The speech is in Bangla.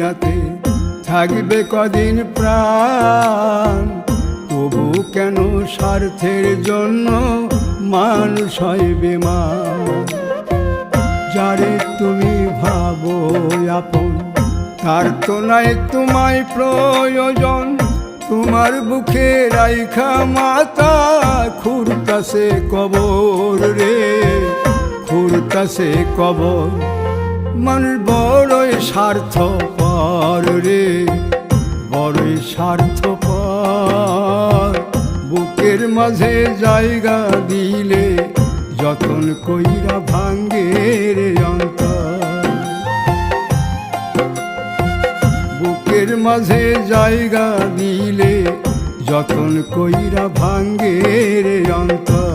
দুনিয়াতে থাকবে কদিন প্রাণ, তবু কেন স্বার্থের জন্য মানুষ হয় বেমান। যারে তুমি ভাবো আপন, তার তো নাই তোমায় প্রয়োজন। তোমার বুকে রাইখা মাতা খুঁড়তাছে কবর রে, খুঁড়তাছে কবর। মানুষ বড়ই স্বার্থপর রে, বড়ই স্বার্থপর। বুকের মাঝে জায়গা দিলে যতন কইরা ভাঙ্গে রে অন্তর। বুকের মাঝে জায়গা দিলে যতন কইরা ভাঙ্গে রে অন্তর।